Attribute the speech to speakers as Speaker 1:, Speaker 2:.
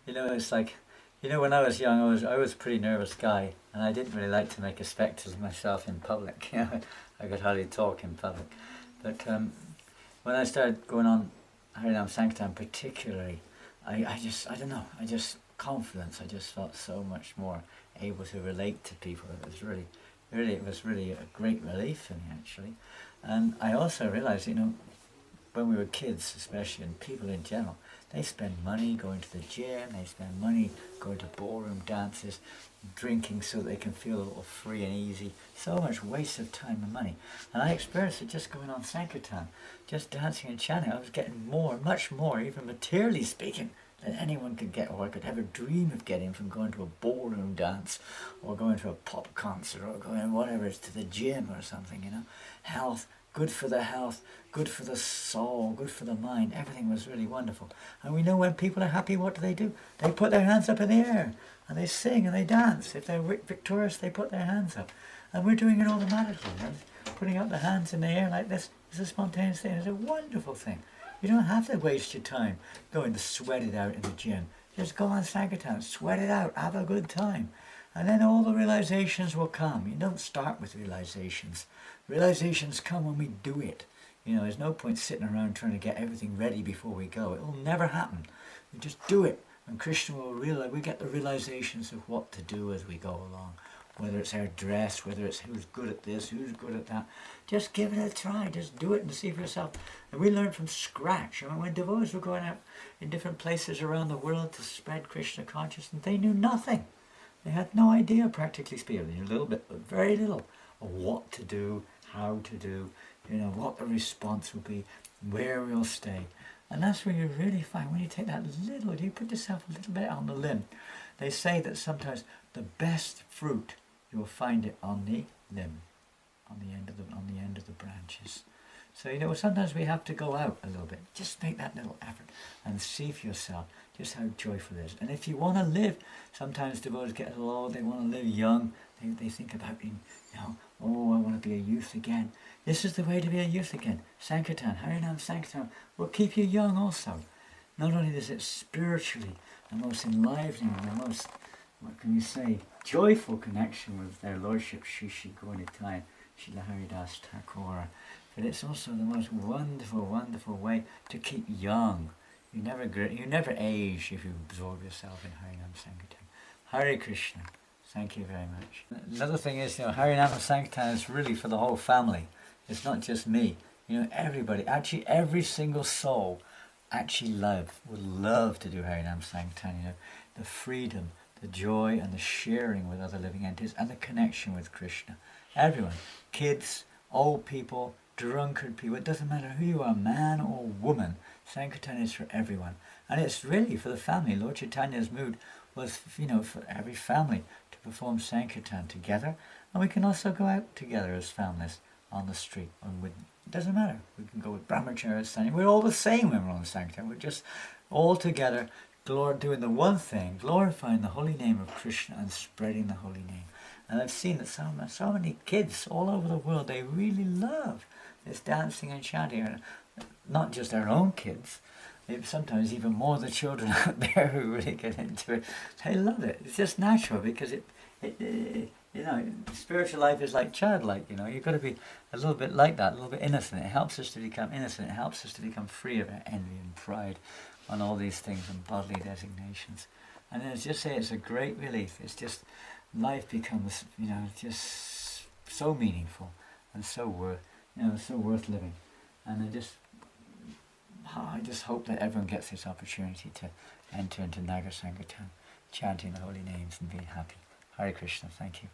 Speaker 1: It's like, when I was young, I was a pretty nervous guy, and I didn't really like to make a spectacle of myself in public. I could hardly talk in public. But when I started going on Harinam Sankirtan particularly, I don't know, confidence. I just felt so much more able to relate to people. It was really a great relief for me, actually. And I also realized, when we were kids especially, and people in general, they spend money going to the gym, they spend money going to ballroom dances, drinking so they can feel a little free and easy. So much waste of time and money. And I experienced it just going on Sankirtan, just dancing and chanting. I was getting much more, even materially speaking, than anyone could get, or I could ever dream of getting from going to a ballroom dance, or going to a pop concert, or going whatever it's to the gym or something, Health, good for the health, good for the soul, good for the mind. Everything was really wonderful. And we know when people are happy, what do? They put their hands up in the air, and they sing and they dance. If they're victorious, they put their hands up. And we're doing it automatically, putting up the hands in the air like this is a spontaneous thing. It's a wonderful thing. You don't have to waste your time going to sweat it out in the gym. Just go on Sankirtan, sweat it out, have a good time. And then all the realizations will come. You don't start with realizations. Realizations come when we do it. There's no point sitting around trying to get everything ready before we go. It will never happen. We just do it. And Krishna will realize, we get the realizations of what to do as we go along. Whether it's our dress, whether it's who's good at this, who's good at that. Just give it a try. Just do it and see for yourself. And we learn from scratch. When devotees were going out in different places around the world to spread Krishna consciousness, they knew nothing. They had no idea, practically speaking. They knew a little bit, but very little, of what to do, how to do, what the response will be, where we'll stay. And that's where you really find, when you take that little, you put yourself a little bit on the limb. They say that sometimes the best fruit, you'll find it on the limb, on the end of the branches. So, sometimes we have to go out a little bit. Just make that little effort and see for yourself just how joyful it is. And if you want to live, sometimes devotees get low, they want to live young. They think about being, I want to be a youth again. This is the way to be a youth again. Sankirtan, Harinam Sankirtan will keep you young also. Not only is it spiritually the most enlivening, the most, joyful connection with their Lordship Shri Shri Gauranitai, Srila Haridas Thakur, but it's also the most wonderful, wonderful way to keep young. You never age if you absorb yourself in Harinam Sankirtan. Hare Krishna. Thank you very much. Another thing is, Harinam Sankirtan is really for the whole family. It's not just me. Everybody, actually every single soul would love to do Harinam Sankirtan. The freedom, the joy and the sharing with other living entities and the connection with Krishna. Everyone, kids, old people, drunkard people, it doesn't matter who you are, man or woman, Sankirtan is for everyone. And it's really for the family. Lord Chaitanya's mood was, for every family to perform Sankirtan together. And we can also go out together as families on the street. It doesn't matter. We can go with brahmacharis, standing. We're all the same when we're on Sankirtan. We're just all together, doing the one thing, glorifying the holy name of Krishna and spreading the holy name. And I've seen that so many kids all over the world, they really love this dancing and chanting. Not just our own kids, sometimes even more the children out there who really get into it. They love it. It's just natural because spiritual life is like childlike. You've got to be a little bit like that, a little bit innocent. It helps us to become innocent. It helps us to become free of our envy and pride on all these things and bodily designations. And then it's a great relief. It's just life becomes, just so meaningful and so worth living. And I just hope that everyone gets this opportunity to enter into Nagar Sankirtan, chanting the holy names and being happy. Hare Krishna, thank you.